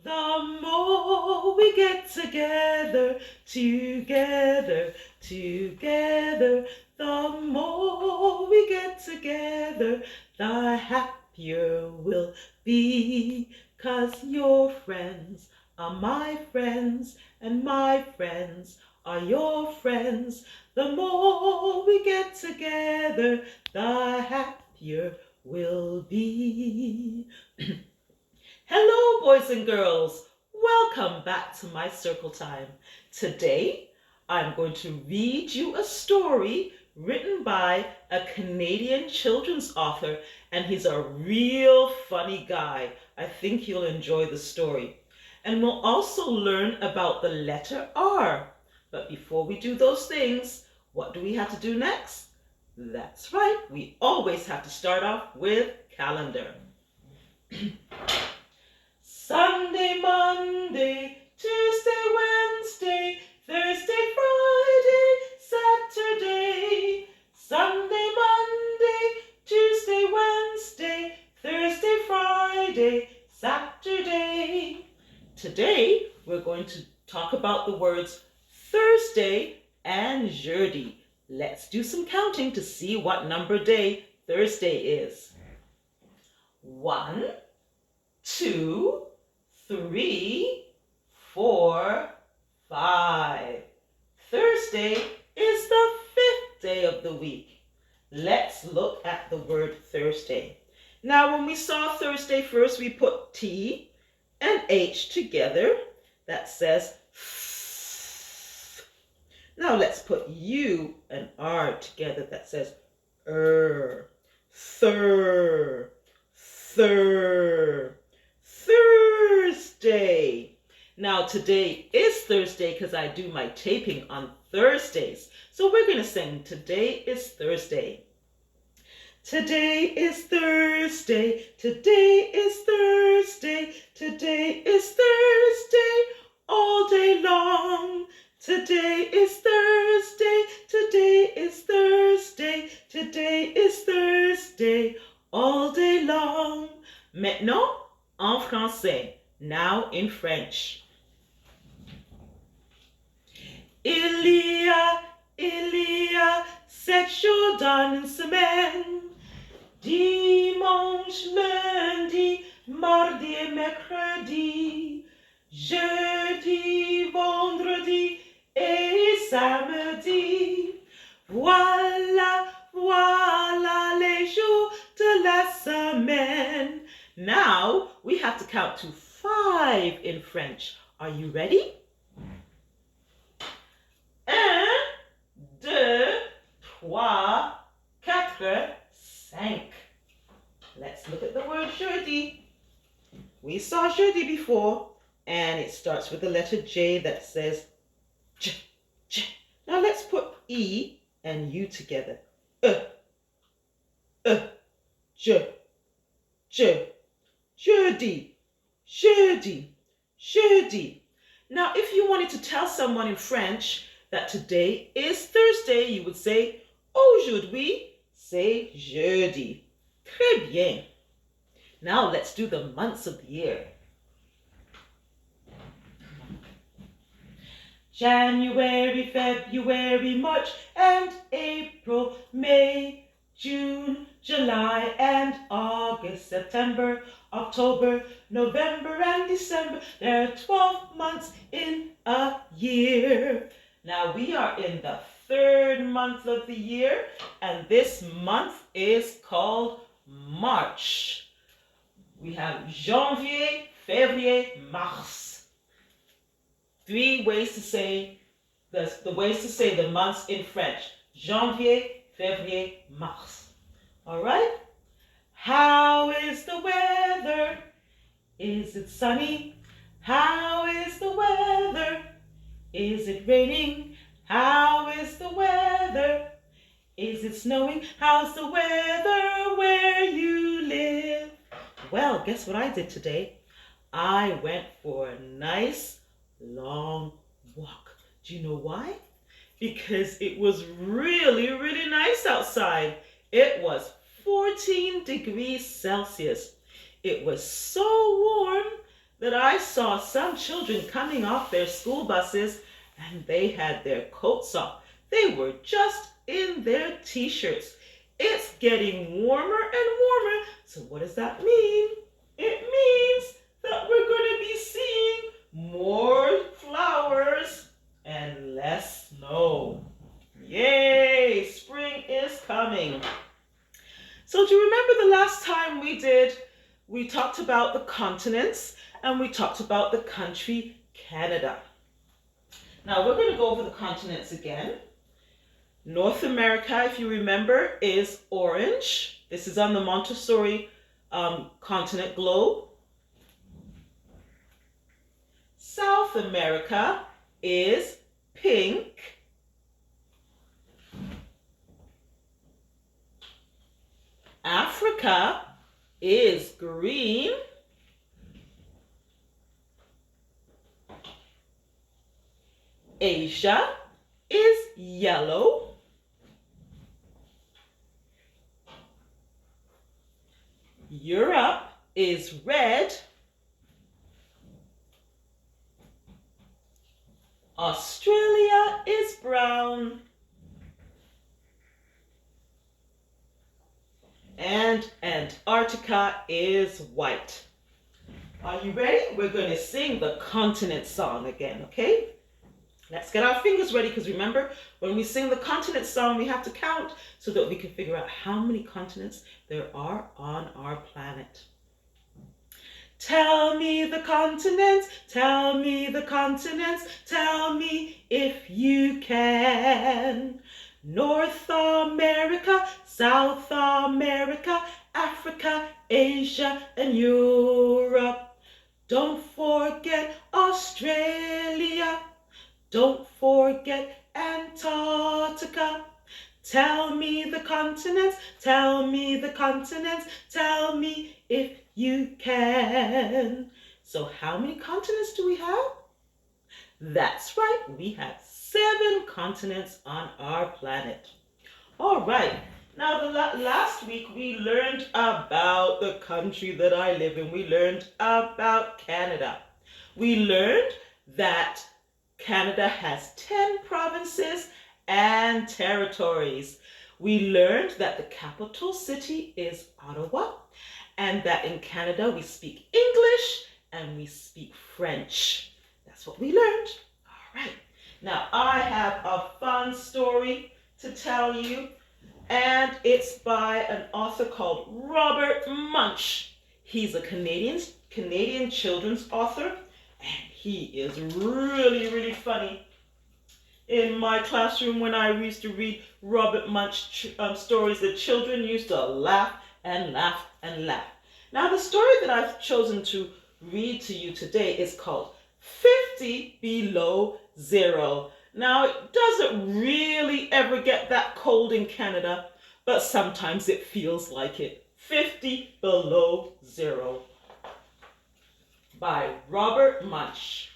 The more we get together, together, together, the more we get together, the happier we'll be. 'Cause your friends are my friends, and my friends are your friends. The more we get together, the happier we'll be. Hello, boys and girls. Welcome back to my circle time. Today, I'm going to read you a story written by a Canadian children's author, and he's a real funny guy. I think you'll enjoy the story. And we'll also learn about the letter R. But before we do those things, what do we have to do next? That's right, we always have to start off with calendar. Sunday, Monday, Tuesday, Wednesday, Thursday, Friday, Saturday. Sunday, Monday, Tuesday, Wednesday, Thursday, Friday, Saturday. Today, we're going to talk about the words Thursday and jeudi. Let's do some counting to see what number day Thursday is. 1, 2, 3, 4, 5. Thursday is the 5th day of the week. Let's look at the word Thursday. Now, when we saw Thursday first, we put T and H together. That says th. Now let's put U and R together. That says thur, thur. Thursday. Now today is Thursday because I do my taping on Thursdays. So we're going to sing Today is Thursday. Today is Thursday. Today is Thursday. Today is Thursday all day long. Today is Thursday. Today is Thursday. Today is Thursday all day long. Maintenant, en français. Now in French. Il y a 7 jours dans une semaine. Dimanche, lundi, mardi et mercredi. Jeudi, vendredi et samedi. Voilà les jours de la semaine. Now we have to count to 5 in French. Are you ready? 1, 2, 3, 4, 5. Let's look at the word jeudi. We saw jeudi before, and it starts with the letter J that says J, J. Now let's put E and U together. J, jeudi, jeudi, jeudi. Now, if you wanted to tell someone in French that today is Thursday, you would say aujourd'hui, say jeudi. Très bien. Now, let's do the months of the year. January, February, March, and April, May, June, July, and August, September, October, November, and December. There are 12 months in a year. Now we are in the 3rd month of the year, and this month is called March. We have Janvier, Février, Mars. 3 ways to say the ways to say the months in French. Janvier, Février, Mars. All right? How is the weather? Is it sunny? How is the weather? Is it raining? How is the weather? Is it snowing? How's the weather where you live? Well, guess what I did today? I went for a nice long walk. Do you know why? Because it was really, really nice outside. It was 14 degrees Celsius. It was so warm that I saw some children coming off their school buses and they had their coats off. They were just in their t-shirts. It's getting warmer and warmer. So what does that mean? It means that we're going to be seeing more flowers and less snow. Yay! Spring is coming. So do you remember the last time we talked about the continents and we talked about the country Canada. Now we're going to go over the continents again. North America, if you remember, is orange. This is on the Montessori continent globe. South America is pink. Africa is green. Asia is yellow. Europe is red. Australia is brown. And Antarctica is white. Are you ready? We're going to sing the continent song again, okay? Let's get our fingers ready, because remember, when we sing the continent song, we have to count so that we can figure out how many continents there are on our planet. Tell me the continents, tell me the continents, tell me if you can. North America, South America, Africa, Asia, and Europe. Don't forget Australia. Don't forget Antarctica. Tell me the continents, tell me the continents, tell me if you can. So how many continents do we have? That's right, we have 7 continents on our planet. All right, now last week we learned about the country that I live in. We learned about Canada. We learned that Canada has 10 provinces and territories. We learned that the capital city is Ottawa, and that in Canada we speak English and we speak French. That's what we learned. All right. Now I have a fun story to tell you, and it's by an author called Robert Munsch. He's a Canadian children's author, and he is really, really funny. In my classroom, when I used to read Robert Munsch stories, the children used to laugh and laugh and laugh. Now, the story that I've chosen to read to you today is called 50 Below Zero. Now, it doesn't really ever get that cold in Canada, but sometimes it feels like it. 50 Below Zero by Robert Munsch.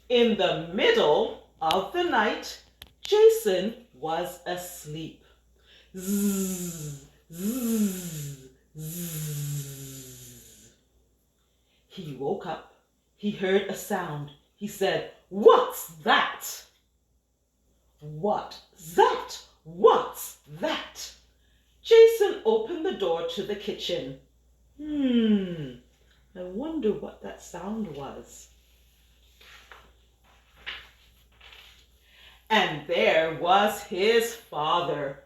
In the middle of the night, Jason was asleep. Zzz, zzz, zzz. He woke up. He heard a sound. He said, "What's that?" "What's that? What's that?" Jason opened the door to the kitchen. I wonder what that sound was. And there was his father,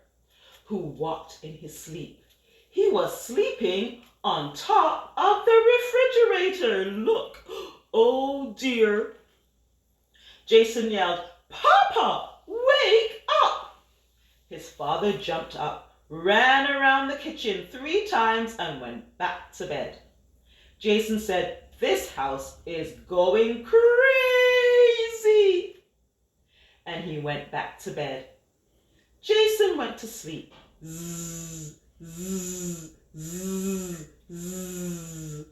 who walked in his sleep. He was sleeping on top of the refrigerator. Look, oh dear. Jason yelled, "Papa, wake up!" His father jumped up, ran around the kitchen 3 times, and went back to bed. Jason said, "This house is going crazy." And he went back to bed. Jason went to sleep. Zzz, zzz, zzz, zzz.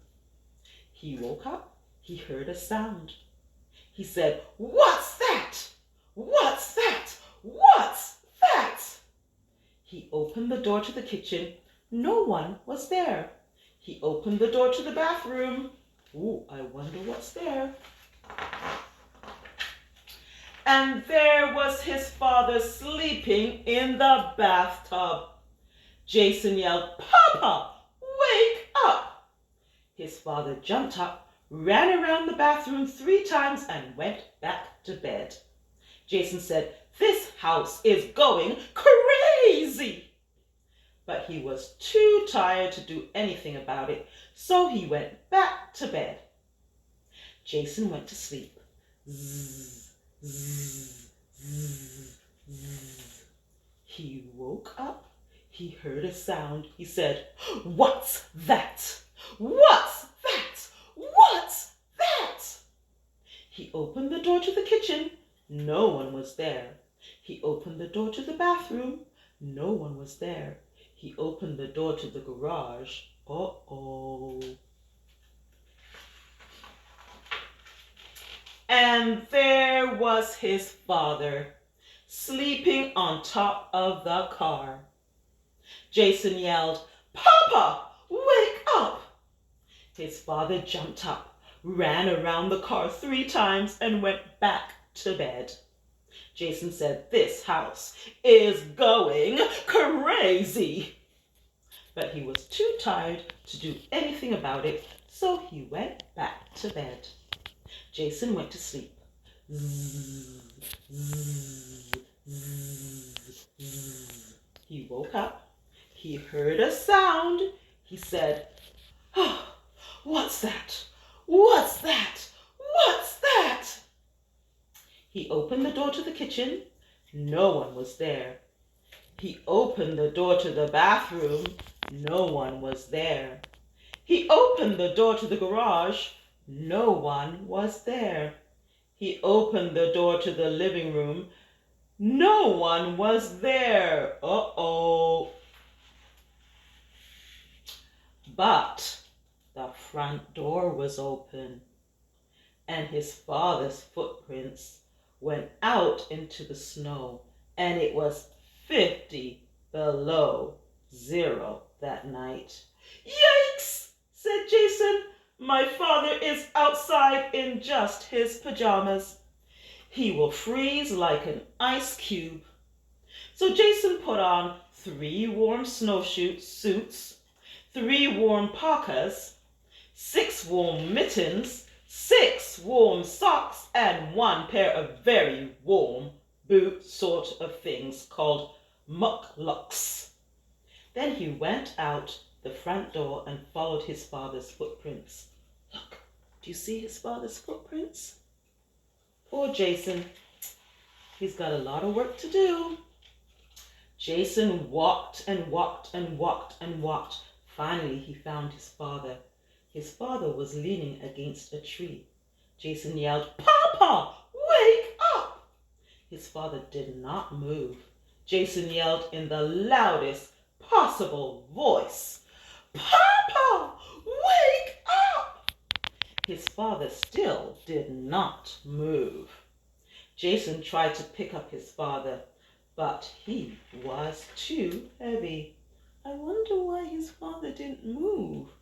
He woke up. He heard a sound. He said, "What's that? What's that? What's that?" He opened the door to the kitchen. No one was there. He opened the door to the bathroom. Ooh, I wonder what's there. And there was his father sleeping in the bathtub. Jason yelled, "Papa, wake up!" His father jumped up, ran around the bathroom 3 times, and went back to bed. Jason said, "This house is going crazy!" But he was too tired to do anything about it, so he went back to bed. Jason went to sleep. Zzz, zzz, zzz, zzz. He woke up. He heard a sound. He said, "What's that? What's that? What's that?" He opened the door to the kitchen. No one was there. He opened the door to the bathroom. No one was there. He opened the door to the garage. Uh-oh. And there was his father, sleeping on top of the car. Jason yelled, "Papa, wake up!" His father jumped up, ran around the car 3 times, and went back to bed. Jason said, "This house is going crazy." But he was too tired to do anything about it, so he went back to bed. Jason went to sleep. Zzz, zzz, zzz, zzz. He woke up. He heard a sound. He said, "Oh, what's that? What's that? What's that?" He opened the door to the kitchen. No one was there. He opened the door to the bathroom. No one was there. He opened the door to the garage. No one was there. He opened the door to the living room. No one was there. Uh-oh. But the front door was open, and his father's footprints went out into the snow, and it was 50 below zero that night. "Yikes," said Jason. "My father is outside in just his pajamas. He will freeze like an ice cube." So Jason put on 3 warm snowshoe suits, 3 warm parkas, 6 warm mittens, 6 warm socks, and 1 pair of very warm boot sort of things called mucklucks. Then he went out the front door and followed his father's footprints. Look, do you see his father's footprints? Poor Jason. He's got a lot of work to do. Jason walked and walked and walked and walked. Finally, he found his father. His father was leaning against a tree. Jason yelled, "Papa, wake up!" His father did not move. Jason yelled in the loudest possible voice, "Papa, wake up!" His father still did not move. Jason tried to pick up his father, but he was too heavy. I wonder why his father didn't move.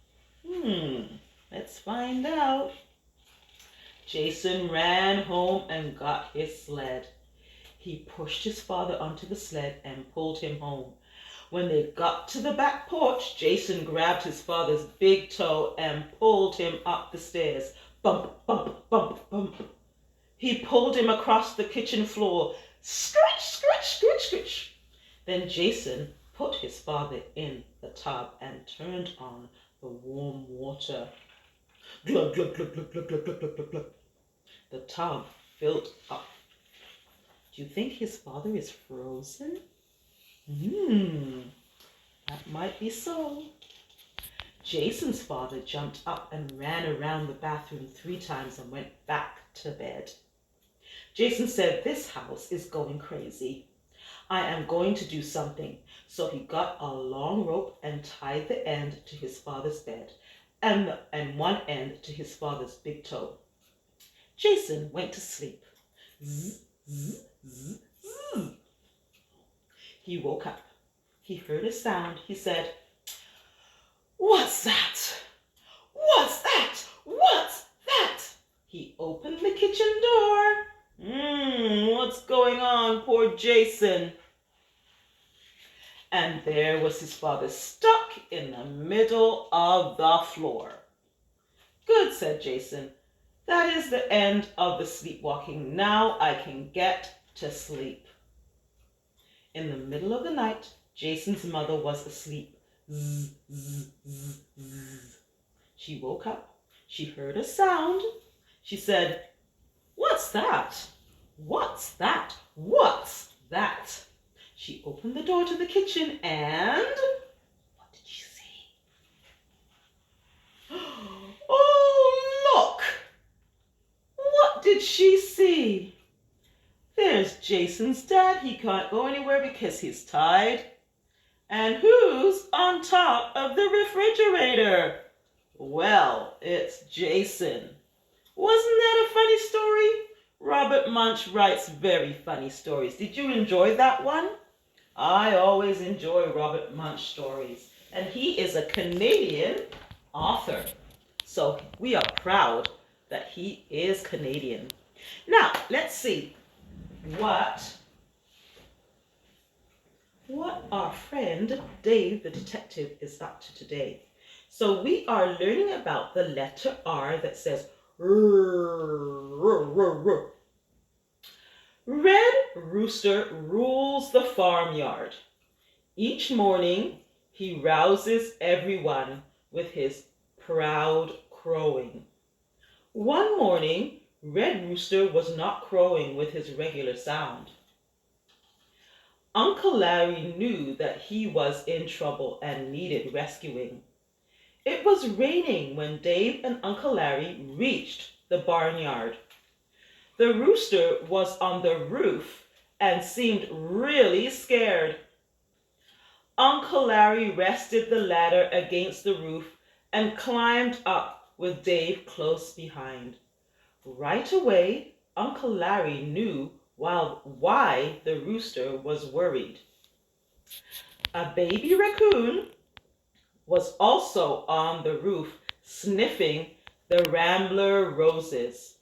Let's find out. Jason ran home and got his sled. He pushed his father onto the sled and pulled him home. When they got to the back porch, Jason grabbed his father's big toe and pulled him up the stairs. Bump, bump, bump, bump. He pulled him across the kitchen floor. Scratch, scratch, scratch, scratch. Then Jason put his father in the tub and turned on the warm water. Glug, glug, glug, glug, glug, glug, glug, glug, glug, glug. The tub filled up. Do you think his father is frozen? That might be so. Jason's father jumped up and ran around the bathroom 3 times and went back to bed. Jason said, "This house is going crazy. I am going to do something." So he got a long rope and tied the end to his father's bed and one end to his father's big toe. Jason went to sleep. Zzz, zzz, zzz, zzz. He woke up. He heard a sound. He said, What's that? What's that? What's that? He opened the kitchen door. What's going on, poor Jason? And there was his father stuck in the middle of the floor. Good, said Jason. That is the end of the sleepwalking. Now I can get to sleep. In the middle of the night, Jason's mother was asleep. Zzz, zzz, zzz, zzz. She woke up. She heard a sound. She said, "What's that? What's that? What's that?" She opened the door to the kitchen and what did she see? Oh, look! What did she see? There's Jason's dad. He can't go anywhere because he's tied. And who's on top of the refrigerator? Well, it's Jason. Wasn't that a funny story? Robert Munsch writes very funny stories. Did you enjoy that one? I always enjoy Robert Munsch stories. And he is a Canadian author. So we are proud that he is Canadian. Now, let's see what our friend Dave the detective is up to today. So we are learning about the letter R that says R. Red Rooster rules the farmyard. Each morning he rouses everyone with his proud crowing. One morning, Red Rooster was not crowing with his regular sound. Uncle Larry knew that he was in trouble and needed rescuing. It was raining when Dave and Uncle Larry reached the barnyard. The rooster was on the roof and seemed really scared. Uncle Larry rested the ladder against the roof and climbed up with Dave close behind. Right away, Uncle Larry knew why the rooster was worried. A baby raccoon was also on the roof sniffing the rambler roses.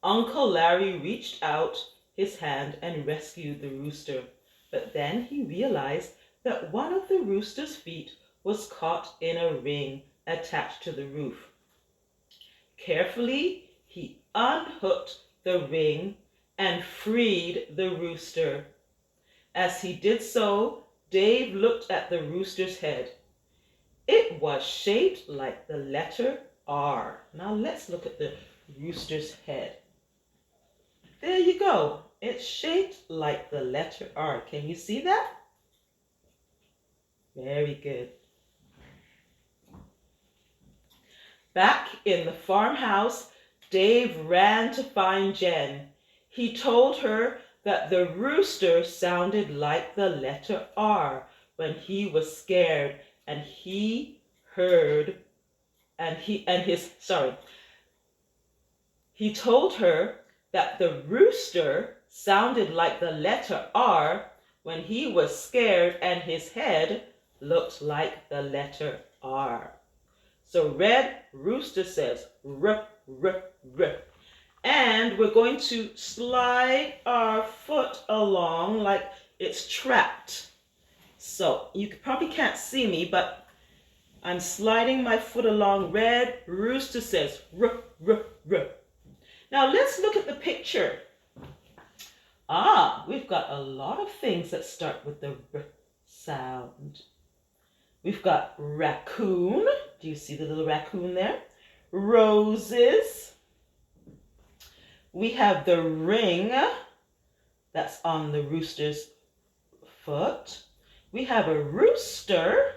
Uncle Larry reached out his hand and rescued the rooster, but then he realized that one of the rooster's feet was caught in a ring attached to the roof. Carefully, he unhooked the ring and freed the rooster. As he did so, Dave looked at the rooster's head. It was shaped like the letter R. Now let's look at the rooster's head. There you go. It's shaped like the letter R. Can you see that? Very good. Back in the farmhouse, Dave ran to find Jen. He told her that the rooster sounded like the letter R when he was scared, and he told her that the rooster sounded like the letter R when he was scared and his head looked like the letter R. So Red Rooster says R, R, R. And we're going to slide our foot along like it's trapped. So you probably can't see me, but I'm sliding my foot along. Red Rooster says R, R, R. Now let's look at the picture. We've got a lot of things that start with the R sound. We've got raccoon. Do you see the little raccoon there? Roses. We have the ring that's on the rooster's foot. We have a rooster.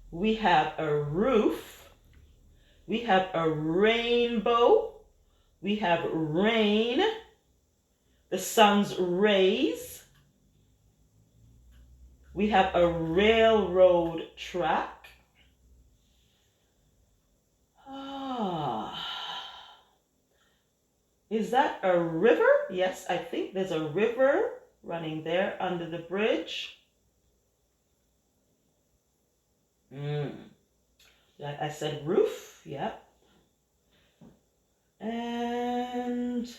We have a roof. We have a rainbow. We have rain. The sun's rays. We have a railroad track. Is that a river? Yes, I think there's a river running there under the bridge. I said roof, yeah. And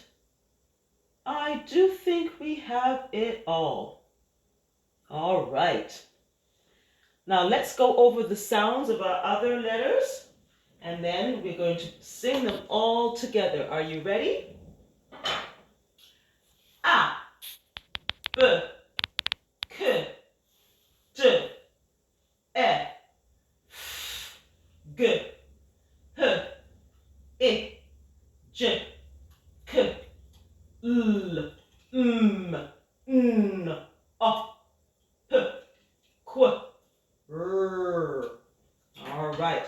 I do think we have it all. All right. Now let's go over the sounds of our other letters, and then we're going to sing them all together. Are you ready? A, B, K, D, E, F, G, H, I, J, K, L, M, N, O, P, Q, R. All right.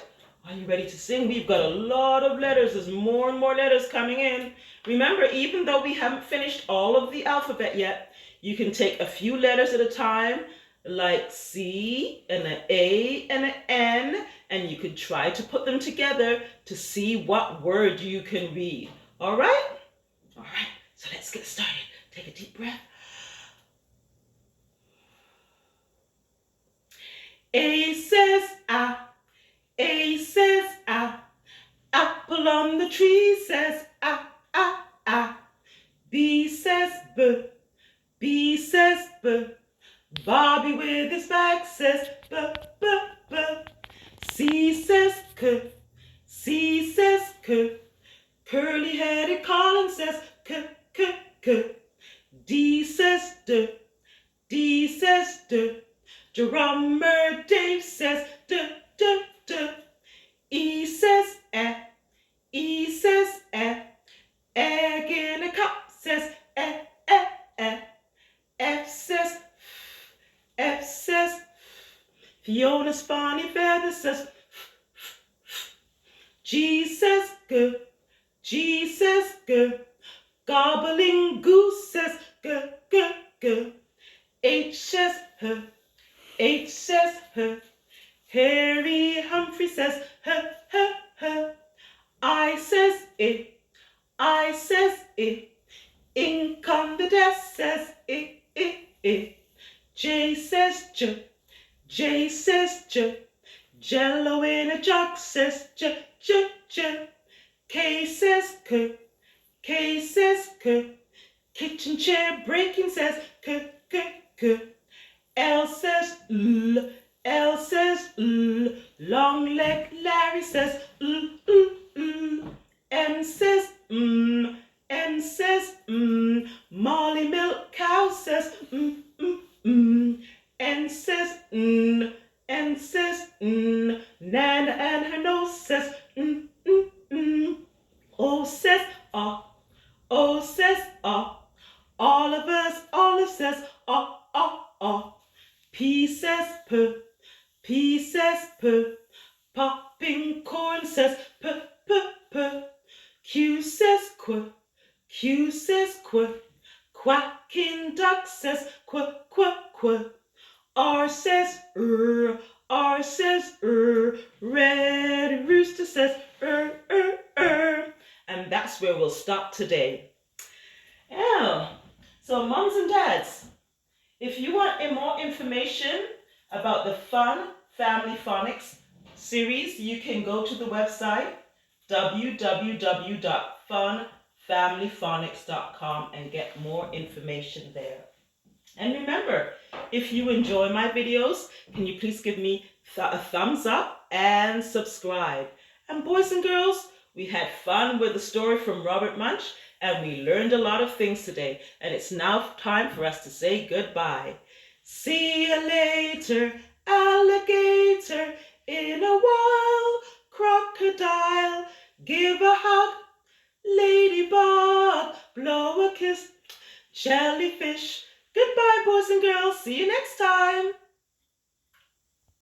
Are you ready to sing? We've got a lot of letters. There's more and more letters coming in. Remember, even though we haven't finished all of the alphabet yet, you can take a few letters at a time, like C and an A and an N, and you could try to put them together to see what word you can read. All right? All right. So let's get started. Take a deep breath. A says ah. A says ah, apple on the tree says ah, ah, ah. B says b, B says b, Bobby with his bag says b, b, b. C says k, C says k, curly-headed Colin says k, k, k. D says d, D says d, drummer Dave says d, d, d. E says eh, E says eh, egg in a cup says eh, eh, eh. F says F says Fiona's funny feather says G says g, G says g, gobbling goose says g, g, g. H says h, H says h, Harry Humphrey says h, h, h. I says it, I says it, ink on the desk says it, it, it. J says j, J says j, jello in a jug says j, j, j. K says k, K says k, kitchen chair breaking says k, k, k. L says l, L says l, long leg Larry says l, l, l. M says M says Molly milk cow says N says N says Nana and her nose says O says ah, O says ah, Olive says ah, ah, ah. P says p, P says p, popping corn says p, p, p. Q says qu, Q says qu, quacking duck says qu, qu, qu. R says R says red rooster says and that's where we'll stop today. Yeah. So moms and dads, if you want more information about the Fun Family Phonics series, you can go to the website www.funfamilyphonics.com and get more information there. And remember, if you enjoy my videos, can you please give me a thumbs up and subscribe. And boys and girls, we had fun with the story from Robert Munsch, and we learned a lot of things today. And it's now time for us to say goodbye. See you later, alligator, in a while, crocodile, give a hug, ladybug, blow a kiss, jellyfish. Goodbye, boys and girls. See you next time.